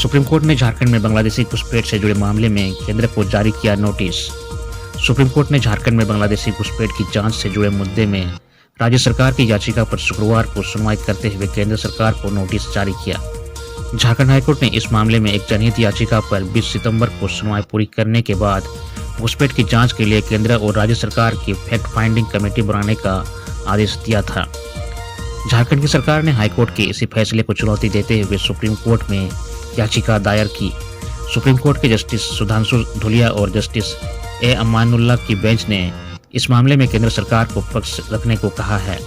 Supreme court ने झारखंड में बांग्लादेशी घुसपैठ से जुड़े मामले में केंद्र को जारी किया नोटिस। सुप्रीम कोर्ट ने झारखंड में बांग्लादेशी घुसपैठ की जांच से जुड़े मुद्दे में राज्य सरकार की याचिका पर शुक्रवार को सुनवाई करते हुए केंद्र सरकार को नोटिस जारी किया। झारखंड हाईकोर्ट ने इस मामले में एक जनहित याचिका पर 20 सितंबर को सुनवाई पूरी करने के बाद घुसपैठ की जांच के लिए केंद्र और राज्य सरकार की फैक्ट फाइंडिंग कमेटी बनाने का आदेश दिया था। झारखंड की सरकार ने हाईकोर्ट के इसी फैसले को चुनौती देते हुए सुप्रीम कोर्ट में याचिका दायर की। सुप्रीम कोर्ट के जस्टिस सुधांशु धुलिया और जस्टिस ए अमानुल्लाह की बेंच ने इस मामले में केंद्र सरकार को पक्ष रखने को कहा है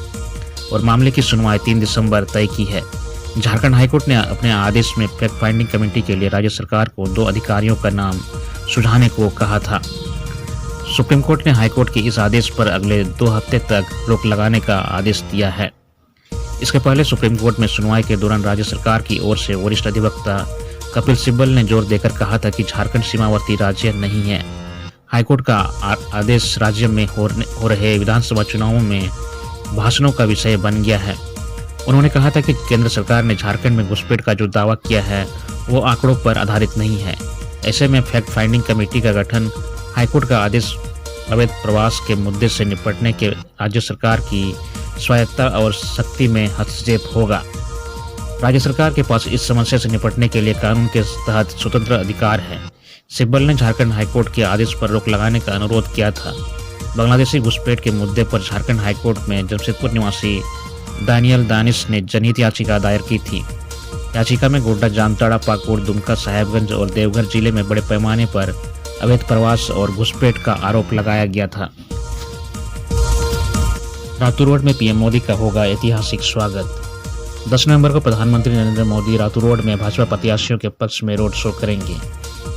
और मामले की सुनवाई 3 दिसंबर तय की है। झारखंड हाईकोर्ट ने अपने आदेश में फैक्ट फाइंडिंग कमेटी के लिए राज्य सरकार को 2 अधिकारियों का नाम सुझाने को कहा था। सुप्रीम कोर्ट ने हाईकोर्ट के इस आदेश पर अगले 2 हफ्ते तक रोक लगाने का आदेश दिया है। इसके पहले सुप्रीम कोर्ट में सुनवाई के दौरान राज्य सरकार की ओर से वरिष्ठ अधिवक्ता कपिल सिब्बल ने जोर देकर कहा था कि झारखंड सीमावर्ती राज्य नहीं है। हाईकोर्ट का आदेश राज्य में हो रहे विधानसभा चुनावों में भाषणों का विषय बन गया है। उन्होंने कहा था कि केंद्र सरकार ने झारखंड में घुसपैठ का जो दावा किया है वो आंकड़ों पर आधारित नहीं है। ऐसे में फैक्ट फाइंडिंग कमेटी का गठन हाईकोर्ट का आदेश अवैध प्रवास के मुद्दे से निपटने के राज्य सरकार की स्वायत्तता और शक्ति में हस्तक्षेप होगा। राज्य सरकार के पास इस समस्या से निपटने के लिए कानून के तहत स्वतंत्र अधिकार है। सिब्बल ने झारखंड हाईकोर्ट के आदेश पर रोक लगाने का अनुरोध किया था। बांग्लादेशी घुसपैठ के मुद्दे पर झारखंड हाईकोर्ट में जमशेदपुर निवासी दानियल दानिश ने जनहित याचिका दायर की थी। याचिका में गोड्डा, जामताड़ा, पाकुड़, दुमका, साहेबगंज और देवघर जिले में बड़े पैमाने पर अवैध प्रवास और घुसपैठ का आरोप लगाया गया था। रातू रोड में पीएम मोदी का होगा ऐतिहासिक स्वागत। 10 नवंबर को प्रधानमंत्री नरेंद्र मोदी रातू रोड में भाजपा प्रत्याशियों के पक्ष में रोड शो करेंगे।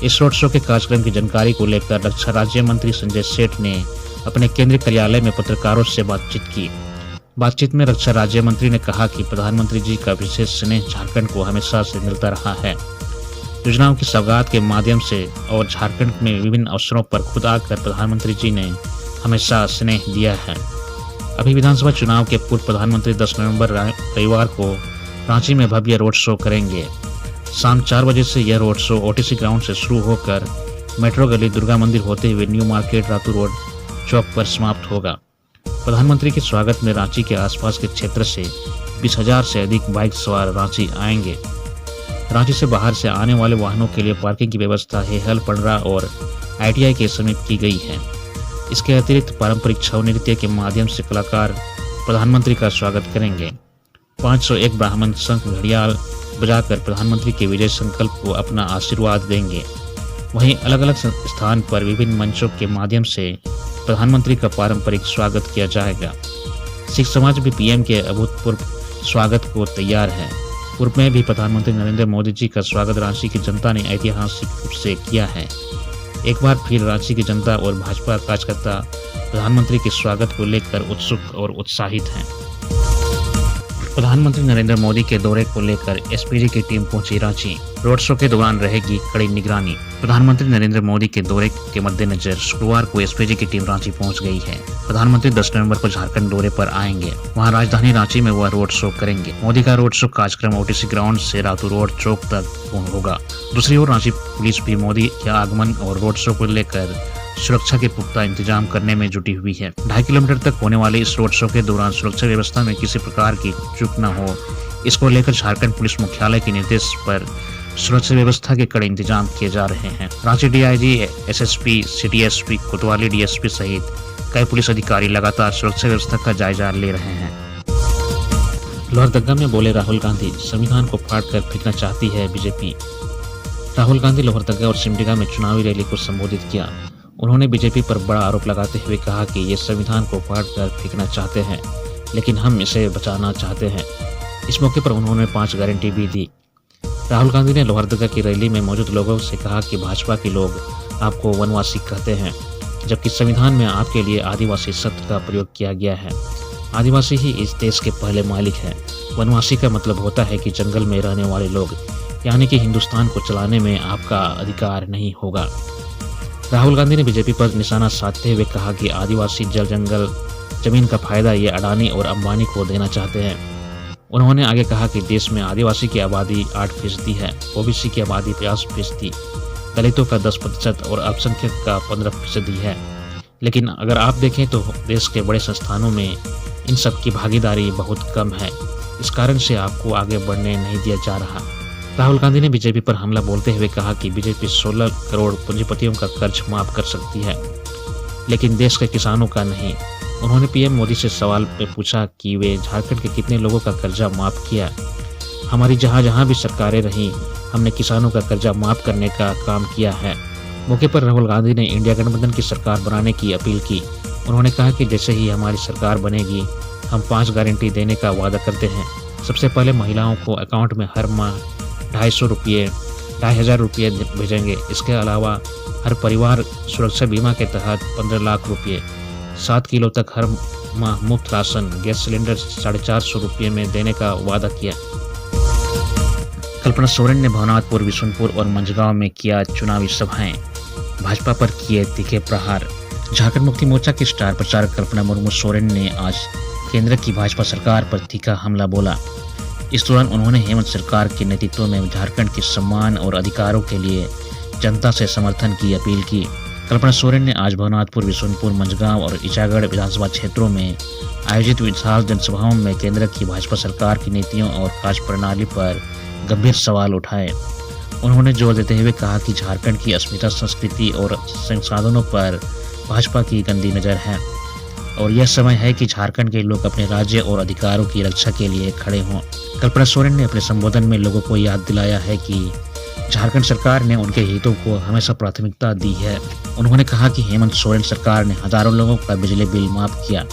इस रोड शो के कार्यक्रम की जानकारी को लेकर रक्षा राज्य मंत्री संजय सेठ ने अपने केंद्रीय कार्यालय में पत्रकारों से बातचीत की। बातचीत में रक्षा राज्य मंत्री ने कहा कि प्रधानमंत्री जी का विशेष स्नेह झारखंड को हमेशा से मिलता रहा है। योजनाओं की सौगात के माध्यम से और झारखंड में विभिन्न अवसरों पर खुद आकर प्रधानमंत्री जी ने हमेशा स्नेह दिया है। अभी विधानसभा चुनाव के पूर्व प्रधानमंत्री 10 नवंबर रविवार को रांची में भव्य रोड शो करेंगे। शाम 4 बजे से यह रोड शो ओटीसी ग्राउंड से शुरू होकर मेट्रो गली, दुर्गा मंदिर होते हुए न्यू मार्केट, रातू रोड चौक पर समाप्त होगा। प्रधानमंत्री के स्वागत में रांची के आसपास के क्षेत्र से 20,000 से अधिक बाइक सवार रांची आएंगे। रांची से बाहर से आने वाले वाहनों के लिए पार्किंग की व्यवस्था हेहल, पंडरा और ITI के समीप की गई है। इसके अतिरिक्त पारंपरिक छऊ नृत्य के माध्यम से कलाकार प्रधानमंत्री का स्वागत करेंगे। 501 ब्राह्मण शंख घड़ियाल बजाकर प्रधानमंत्री के विजय संकल्प को अपना आशीर्वाद देंगे। वहीं अलग अलग स्थान पर विभिन्न मंचों के माध्यम से प्रधानमंत्री का पारंपरिक स्वागत किया जाएगा। सिख समाज भी पीएम के अभूतपूर्व स्वागत को तैयार है। पूर्व में भी प्रधानमंत्री नरेंद्र मोदी जी का स्वागत रांची की जनता ने ऐतिहासिक रूप से किया है। एक बार फिर रांची की जनता और भाजपा कार्यकर्ता प्रधानमंत्री के स्वागत को लेकर उत्सुक और उत्साहित हैं। प्रधानमंत्री नरेंद्र मोदी के दौरे को लेकर एसपीजी की टीम पहुंची रांची। रोड शो के दौरान रहेगी कड़ी निगरानी। प्रधानमंत्री नरेंद्र मोदी के दौरे के मद्देनजर शुक्रवार को एसपीजी की टीम रांची पहुंच गई है। प्रधानमंत्री 10 नवंबर को झारखंड दौरे पर आएंगे। वहां राजधानी रांची में वह रोड शो करेंगे। मोदी का रोड शो कार्यक्रम ओटीसी ग्राउंड से रातू रोड चौक तक होगा। दूसरी ओर रांची पुलिस भी मोदी के आगमन और रोड शो को लेकर सुरक्षा के पुख्ता इंतजाम करने में जुटी हुई है। 2.5 किलोमीटर तक होने वाले इस रोड शो के दौरान सुरक्षा व्यवस्था में किसी प्रकार की चूक न हो, इसको लेकर झारखंड पुलिस मुख्यालय के निर्देश पर सुरक्षा व्यवस्था के कड़े इंतजाम किए जा रहे हैं। Ranchi DIG, SSP, city SP, कोतवाली DSP सहित कई पुलिस अधिकारी लगातार सुरक्षा व्यवस्था का जायजा ले रहे हैं। लोहरदगा में बोले राहुल गांधी, संविधान को फाड़ कर फेंकना चाहती है बीजेपी। राहुल गांधी लोहरदगा और सिमडेगा में चुनावी रैली को संबोधित किया। उन्होंने बीजेपी पर बड़ा आरोप लगाते हुए कहा कि ये संविधान को फाड़ कर फेंकना चाहते हैं, लेकिन हम इसे बचाना चाहते हैं। इस मौके पर उन्होंने 5 गारंटी भी दी। राहुल गांधी ने लोहरदगा की रैली में मौजूद लोगों से कहा कि भाजपा के लोग आपको वनवासी कहते हैं, जबकि संविधान में आपके लिए आदिवासी शब्द का प्रयोग किया गया है। आदिवासी ही इस देश के पहले मालिक हैं। वनवासी का मतलब होता है कि जंगल में रहने वाले लोग, यानी कि हिंदुस्तान को चलाने में आपका अधिकार नहीं होगा। राहुल गांधी ने बीजेपी पर निशाना साधते हुए कहा कि आदिवासी जल, जंगल, जमीन का फायदा ये अडानी और अंबानी को देना चाहते हैं। उन्होंने आगे कहा कि देश में आदिवासी की आबादी 8% है, ओबीसी की आबादी 50%, दलितों का 10% और अल्पसंख्यक का 15% ही है। लेकिन अगर आप देखें तो देश के बड़े संस्थानों में इन सब की भागीदारी बहुत कम है। इस कारण से आपको आगे बढ़ने नहीं दिया जा रहा। राहुल गांधी ने बीजेपी पर हमला बोलते हुए कहा कि बीजेपी 16 करोड़ पूंजीपतियों का कर्ज माफ कर सकती है, लेकिन देश के किसानों का नहीं। उन्होंने पीएम मोदी से सवाल पे पूछा कि वे झारखंड के कितने लोगों का कर्जा माफ किया। हमारी जहां भी सरकारें रहीं, हमने किसानों का कर्जा माफ करने का काम किया है। मौके पर राहुल गांधी ने इंडिया गठबंधन की सरकार बनाने की अपील की। उन्होंने कहा कि जैसे ही हमारी सरकार बनेगी, हम 5 गारंटी देने का वादा करते हैं। सबसे पहले महिलाओं को अकाउंट में हर माह 2,500 रुपये भेजेंगे। इसके अलावा हर परिवार सुरक्षा बीमा के तहत 15 लाख रुपये, 7 किलो तक हर माह मुफ्त राशन, गैस सिलेंडर 450 रुपये में देने का वादा किया। कल्पना सोरेन ने भवनाथपुर, बिशुनपुर और मंझगांव में किया चुनावी सभाएं। भाजपा पर किए तीखे प्रहार। झारखंड मुक्ति मोर्चा की स्टार प्रचारक कल्पना मुर्मू सोरेन ने आज केंद्र की भाजपा सरकार पर तीखा हमला बोला। इस दौरान उन्होंने हेमंत सरकार के नेतृत्व में झारखंड के सम्मान और अधिकारों के लिए जनता से समर्थन की अपील की। कल्पना सोरेन ने आज भवनाथपुर, बिशुनपुर, मंझगांव और ईचागढ़ विधानसभा क्षेत्रों में आयोजित विशाल जनसभाओं में केंद्र की भाजपा सरकार की नीतियों और कार्यप्रणाली पर गंभीर सवाल उठाए। उन्होंने जोर देते हुए कहा कि झारखंड की अस्मिता, संस्कृति और संसाधनों पर भाजपा की गंदी नज़र है और यह समय है कि झारखंड के लोग अपने राज्य और अधिकारों की रक्षा के लिए खड़े हों। कल्पना सोरेन ने अपने संबोधन में लोगों को याद दिलाया है कि झारखंड सरकार ने उनके हितों को हमेशा प्राथमिकता दी है। उन्होंने कहा कि हेमंत सोरेन सरकार ने हजारों लोगों का बिजली बिल माफ किया,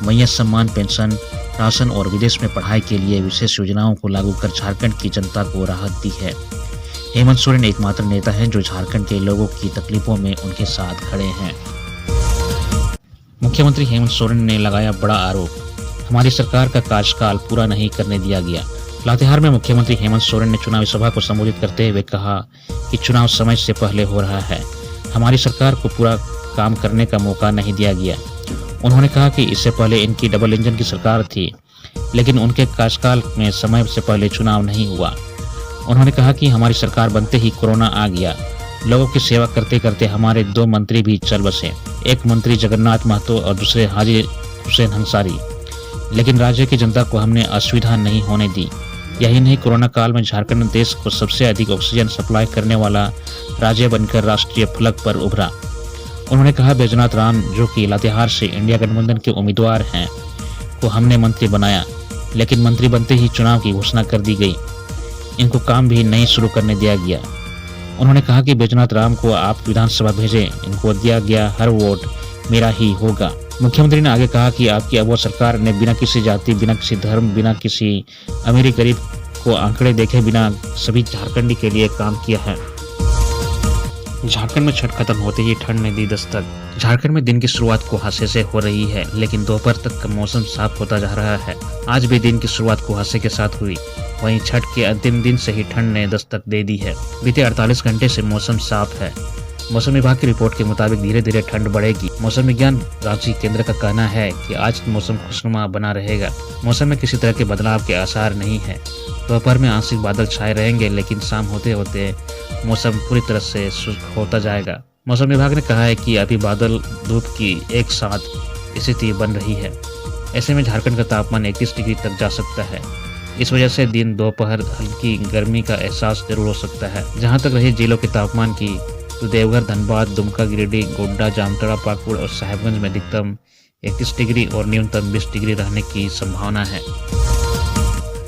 मैया सम्मान पेंशन, राशन और विदेश में पढ़ाई के लिए विशेष योजनाओं को लागू कर झारखंड की जनता को राहत दी है। हेमंत सोरेन एकमात्र नेता हैं जो झारखंड के लोगों की तकलीफों में उनके साथ खड़े हैं। मुख्यमंत्री हेमंत सोरेन ने लगाया बड़ा आरोप, हमारी सरकार का कार्यकाल पूरा नहीं करने दिया गया। लातेहार में मुख्यमंत्री हेमंत सोरेन ने चुनावी सभा को संबोधित करते हुए कहा कि चुनाव समय से पहले हो रहा है, हमारी सरकार को पूरा काम करने का मौका नहीं दिया गया। उन्होंने कहा कि इससे पहले इनकी डबल इंजन की सरकार थी, लेकिन उनके कार्यकाल में समय से पहले चुनाव नहीं हुआ। उन्होंने कहा कि हमारी सरकार बनते ही कोरोना आ गया, लोगों की सेवा करते करते हमारे 2 मंत्री भी चल बसे, एक मंत्री जगन्नाथ महतो और दूसरे हाजी हुसैन अंसारी, लेकिन राज्य की जनता को हमने असुविधा नहीं होने दी। यही नहीं, कोरोना काल में झारखंड देश को सबसे अधिक ऑक्सीजन सप्लाई करने वाला राज्य बनकर राष्ट्रीय फलक पर उभरा। उन्होंने कहा बैजनाथ राम, जो कि लातेहार से इंडिया गठबंधन के उम्मीदवार हैं, को हमने मंत्री बनाया, लेकिन मंत्री बनते ही चुनाव की घोषणा कर दी गई, इनको काम भी नहीं शुरू करने दिया गया। उन्होंने कहा कि बैजनाथ राम को आप विधानसभा भेजें, इनको दिया गया हर वोट मेरा ही होगा। मुख्यमंत्री ने आगे कहा कि आपकी अब सरकार ने बिना किसी जाति, बिना किसी धर्म, बिना किसी अमीरी गरीब को आंकड़े देखे बिना सभी झारखंडी के लिए काम किया है। झारखंड में छठ खत्म होते ही ठंड ने दी दस्तक। झारखंड में दिन की शुरुआत कुहासे से हो रही है, लेकिन दोपहर तक का मौसम साफ होता जा रहा है। आज भी दिन की शुरुआत कुहासे के साथ हुई, वहीं छठ के अंतिम दिन से ही ठंड ने दस्तक दे दी है। बीते 48 घंटे से मौसम साफ है। मौसम विभाग की रिपोर्ट के मुताबिक धीरे धीरे ठंड बढ़ेगी। मौसम विज्ञान रांची केंद्र का कहना है कि आज मौसम खुशनुमा बना रहेगा। मौसम में किसी तरह के बदलाव के आसार नहीं है। दोपहर में आंशिक बादल छाए रहेंगे, लेकिन शाम होते होते मौसम पूरी तरह से शुष्क होता जाएगा। मौसम विभाग ने कहा है कि अभी बादल धूप की एक साथ स्थिति बन रही है। ऐसे में झारखंड का तापमान 31 डिग्री तक जा सकता है। इस वजह से दिन दोपहर हल्की गर्मी का एहसास जरूर हो सकता है। जहां तक रही जिलों के तापमान की, तो देवघर, धनबाद, दुमका, गिरिडीह, गोड्डा, जामताड़ा, पाकुड़ और साहेबगंज में अधिकतम 31 डिग्री और न्यूनतम 20 डिग्री रहने की संभावना है।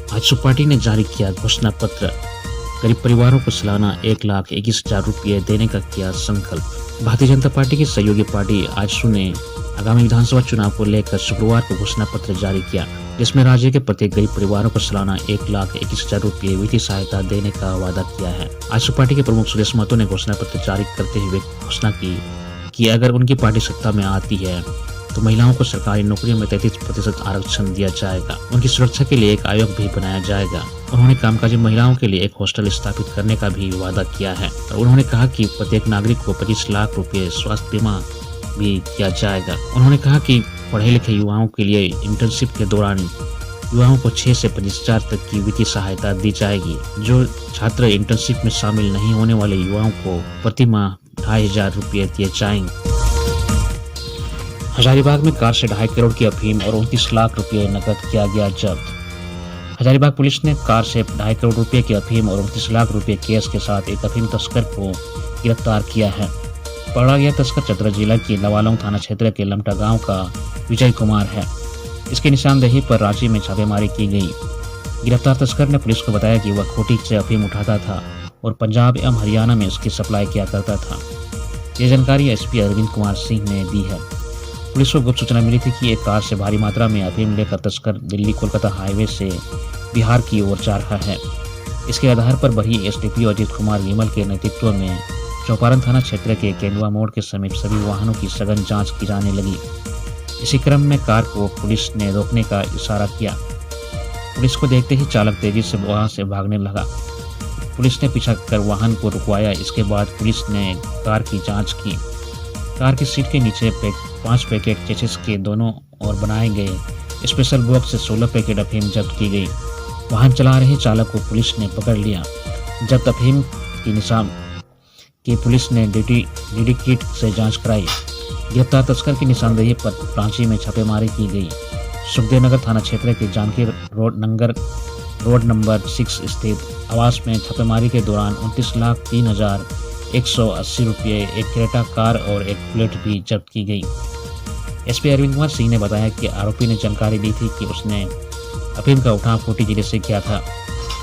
आज सुपार्टी ने जारी किया घोषणा पत्र, गरीब परिवारों को सालाना 1,21,000 रुपये देने का किया संकल्प। भारतीय जनता पार्टी की सहयोगी पार्टी आजसू ने आगामी विधानसभा चुनाव को लेकर शुक्रवार को घोषणा पत्र जारी किया, जिसमें राज्य के प्रत्येक गरीब परिवारों को सालाना 1,21,000 रुपये वित्तीय सहायता देने का वादा किया है। आजसू पार्टी के प्रमुख सुरेश महतो ने घोषणा पत्र जारी करते हुए घोषणा की कि अगर उनकी पार्टी सत्ता में आती है तो महिलाओं को सरकारी नौकरियों में 33% आरक्षण दिया जाएगा। उनकी सुरक्षा के लिए एक आयोग भी बनाया जाएगा। उन्होंने कामकाजी महिलाओं के लिए एक हॉस्टल स्थापित करने का भी वादा किया है और उन्होंने कहा कि प्रत्येक नागरिक को 25 लाख रुपए स्वास्थ्य बीमा भी दिया जाएगा। उन्होंने कहा कि पढ़े लिखे युवाओं के लिए इंटर्नशिप के दौरान युवाओं को 6 से 25,000 तक की वित्तीय सहायता दी जाएगी। जो छात्र इंटर्नशिप में शामिल नहीं होने वाले युवाओं को प्रति माह 2,500 रुपये दिए जाएंगे। हजारीबाग में कार से 2.5 करोड़ की अफीम और 29 लाख रुपये नकद किया गया जब्त। हजारीबाग पुलिस ने कार से 2.5 करोड़ रुपए की अफीम और 29 लाख रुपए केस के साथ एक अफीम तस्कर को गिरफ्तार किया है। पकड़ा गया तस्कर चतरा जिला के नवालौंग थाना क्षेत्र के लमटा गांव का विजय कुमार है। इसकी निशानदेही पर रांची में छापेमारी की गई। गिरफ्तार तस्कर ने पुलिस को बताया कि वह खोटी से अफीम उठाता था और पंजाब एवं हरियाणा में इसकी सप्लाई किया करता था। ये जानकारी एसपी अरविंद कुमार सिंह ने दी है। पुलिस को गुप्त सूचना मिली थी कि एक कार से भारी मात्रा में अफीम लेकर तस्कर दिल्ली कोलकाता हाईवे से बिहार की ओर जा रहा है। इसके आधार पर बड़ी एसडीपीओ अजीत कुमार विमल के नेतृत्व में चौपारण थाना क्षेत्र के केंदुआ मोड़ के समीप सभी वाहनों की सघन जांच की जाने लगी। इसी क्रम में कार को पुलिस ने रोकने का इशारा किया। पुलिस को देखते ही चालक तेजी से वहां से भागने लगा। पुलिस ने पीछा कर वाहन को रुकवाया। इसके बाद पुलिस ने कार की जांच की। कार की सीट के नीचे 5 पैकेट चेचिस के दोनों ओर बनाए गए स्पेशल बॉक्स से 16 पैकेट अफीम जब्त की गई। वाहन चला रहे चालक को पुलिस ने पकड़ लिया। जब्त अफीम की निशान की पुलिस ने डीडी किट से जांच कराई। गिरफ्तार तस्कर की निशानदेही पर रांची में छापेमारी की गई। सुखदेव नगर थाना क्षेत्र के जानकी रोड नंबर 6 स्थित आवास में छापेमारी के दौरान 29,03,180 रुपये, एक क्रेटा कार और एक बुलेट भी जब्त की गई। एसपी अरविंद कुमार सिंह ने बताया कि आरोपी ने जानकारी दी थी कि उसने अफीम का उठाव खूंटी जिले से किया था।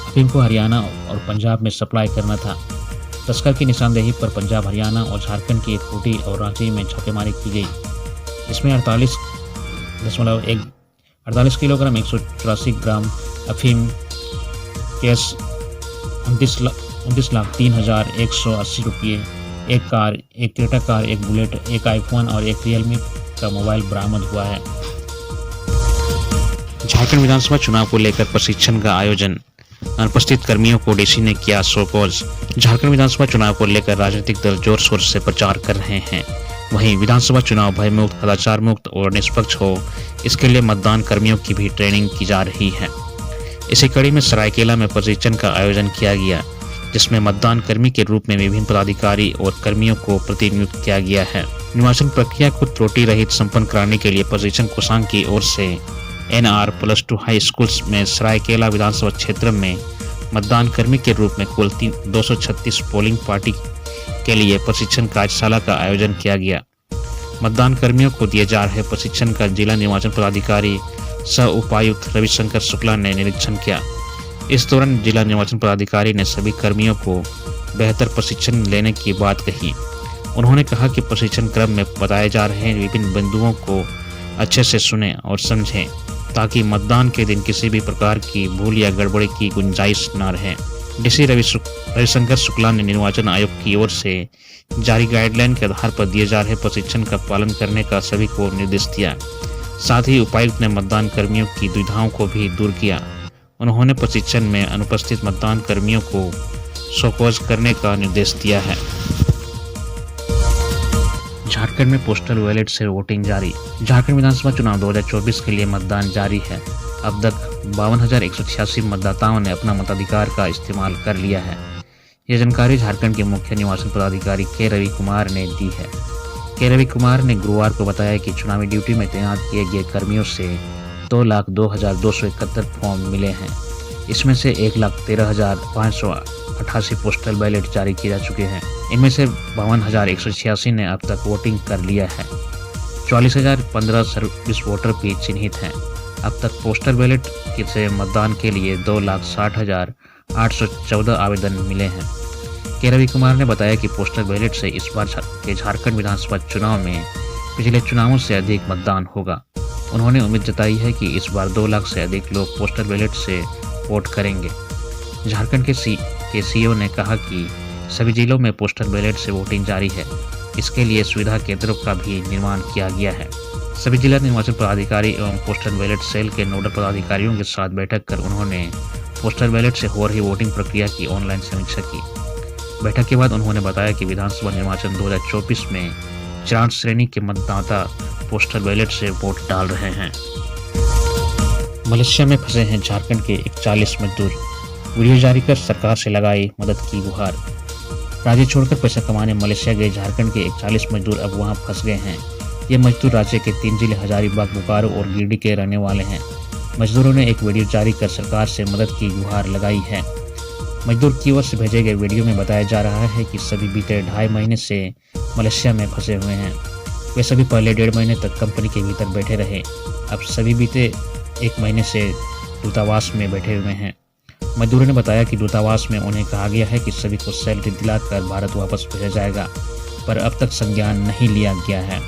अफीम को हरियाणा और पंजाब में सप्लाई करना था। तस्कर की निशानदेही पर पंजाब, हरियाणा और झारखंड की खूंटी और रांची में छापेमारी की गई। इसमें 48 किलोग्राम 184 ग्राम अफीम, कैश 29,03,180 रुपये, एक कार, एक क्रेटा कार, एक बुलेट, एक आईफोन और एक रियलमी का मोबाइल बरामद हुआ है। झारखंड विधानसभा चुनाव को लेकर प्रशिक्षण का आयोजन। अनुपस्थित कर्मियों को डीसी ने किया शोकॉज। झारखंड विधानसभा चुनाव को लेकर राजनीतिक दल जोर शोर से प्रचार कर रहे हैं। वहीं विधानसभा चुनाव भयमुक्त, कदाचार मुक्त और निष्पक्ष हो, इसके लिए मतदान कर्मियों की भी ट्रेनिंग की जा रही है। इसी कड़ी में सरायकेला में प्रशिक्षण का आयोजन किया गया, जिसमें मतदान कर्मी के रूप में विभिन्न पदाधिकारी और कर्मियों को प्रतिनियुक्त किया गया है। निर्वाचन प्रक्रिया को त्रुटि रहित संपन्न कराने के लिए प्रशिक्षण कोषांग की ओर से NR+2 हाई स्कूल में सरायकेला विधानसभा क्षेत्र में मतदान कर्मी के रूप में कुल 236 पोलिंग पार्टी के लिए प्रशिक्षण कार्यशाला का आयोजन किया गया। मतदान कर्मियों को दिए जा रहे प्रशिक्षण का जिला निर्वाचन पदाधिकारी सह उपायुक्त रविशंकर शुक्ला ने निरीक्षण किया। इस दौरान जिला निर्वाचन पदाधिकारी ने सभी कर्मियों को बेहतर प्रशिक्षण लेने की बात कही। उन्होंने कहा कि प्रशिक्षण क्रम में बताए जा रहे विभिन्न बिंदुओं को अच्छे से सुने और समझें, ताकि मतदान के दिन किसी भी प्रकार की भूल या गड़बड़ी की गुंजाइश न रहे। डीसी रविशंकर शुक्ला ने निर्वाचन आयोग की ओर से जारी गाइडलाइन के आधार पर दिए जा रहे प्रशिक्षण का पालन करने का सभी को निर्देश दिया। साथ ही उपायुक्त ने मतदान कर्मियों की दुविधाओं को भी दूर किया। उन्होंने प्रशिक्षण में अनुपस्थित मतदान कर्मियों को शोकॉज करने का निर्देश दिया है। झारखंड में पोस्टल बैलेट से वोटिंग जारी। झारखंड विधानसभा चुनाव 2024 के लिए मतदान जारी है। अब तक 52,186 मतदाताओं ने अपना मताधिकार का इस्तेमाल कर लिया है। यह जानकारी झारखंड के मुख्य निर्वाचन पदाधिकारी के रवि कुमार ने दी है। के रवि कुमार ने गुरुवार को बताया कि चुनावी ड्यूटी में तैनात किए गए कर्मियों से 2,02,271 फॉर्म मिले हैं। इसमें से 1,13,588 पोस्टल बैलेट जारी किए जा चुके हैं। इनमें से 52,186 ने अब तक वोटिंग कर लिया है। 44,015 सर्विस वोटर भी चिन्हित हैं। अब तक पोस्टल बैलेट से मतदान के लिए 2,60,814 आवेदन मिले हैं। के रवि कुमार ने बताया कि पोस्टल बैलेट से इस बार के झारखंड विधानसभा चुनाव में पिछले चुनावों से अधिक मतदान होगा। उन्होंने उम्मीद जताई है कि इस बार 2 लाख से अधिक लोग पोस्टल बैलेट से वोट करेंगे। झारखंड के सीईओ ने कहा कि सभी जिलों में पोस्टल बैलेट से वोटिंग जारी है। इसके लिए सुविधा केंद्रों का भी निर्माण किया गया है। सभी जिला निर्वाचन पदाधिकारी एवं पोस्टल बैलेट सेल के नोडल पदाधिकारियों के साथ बैठक कर उन्होंने पोस्टल बैलेट से हो रही वोटिंग प्रक्रिया की ऑनलाइन समीक्षा की। बैठक के बाद उन्होंने बताया कि विधानसभा निर्वाचन 2024 में 4 श्रेणी के मतदाता पोस्टल बैलेट से वोट डाल रहे हैं। मलेशिया में फंसे हैं झारखंड के 41 मजदूर। वीडियो जारी कर सरकार से लगाई मदद की गुहार। राज्य छोड़कर पैसा कमाने मलेशिया गए झारखंड के 41 मजदूर अब वहां फंस गए हैं। ये मजदूर राज्य के 3 जिले हजारीबाग, बोकारो और गिरिडीह के रहने वाले हैं। मजदूरों ने एक वीडियो जारी कर सरकार से मदद की गुहार लगाई है। मजदूर की ओर से भेजे गए वीडियो में बताया जा रहा है कि सभी बीते 2.5 महीने से मलेशिया में फंसे हुए हैं। वे सभी पहले 1.5 महीने तक कंपनी के भीतर बैठे रहे। अब सभी बीते 1 महीने से दूतावास में बैठे हुए हैं। मजदूरों ने बताया कि दूतावास में उन्हें कहा गया है कि सभी को सैलरी दिलाकर भारत वापस भेजा जाएगा, पर अब तक संज्ञान नहीं लिया गया है।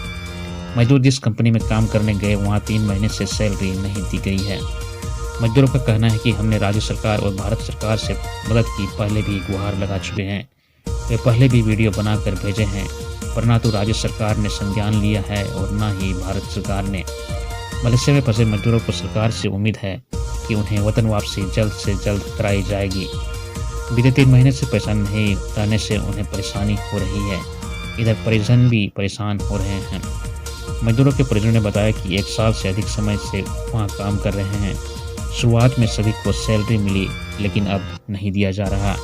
मजदूर जिस कंपनी में काम करने गए वहां 3 महीने से सैलरी नहीं दी गई है। मजदूरों का कहना है कि हमने राज्य सरकार और भारत सरकार से मदद की पहले भी गुहार लगा चुके हैं। वे पहले भी वीडियो बनाकर भेजे हैं, पर ना तो राज्य सरकार ने संज्ञान लिया है और ना ही भारत सरकार ने। मलेशिया में फंसे मजदूरों को सरकार से उम्मीद है कि उन्हें वतन वापसी जल्द से जल्द कराई जाएगी। बीते 3 महीने से पैसा नहीं रहने से उन्हें परेशानी हो रही है। इधर परिजन भी परेशान हो रहे हैं। मजदूरों के परिजनों ने बताया कि 1 साल से अधिक समय से वहां काम कर रहे हैं। शुरुआत में सभी को सैलरी मिली, लेकिन अब नहीं दिया जा रहा।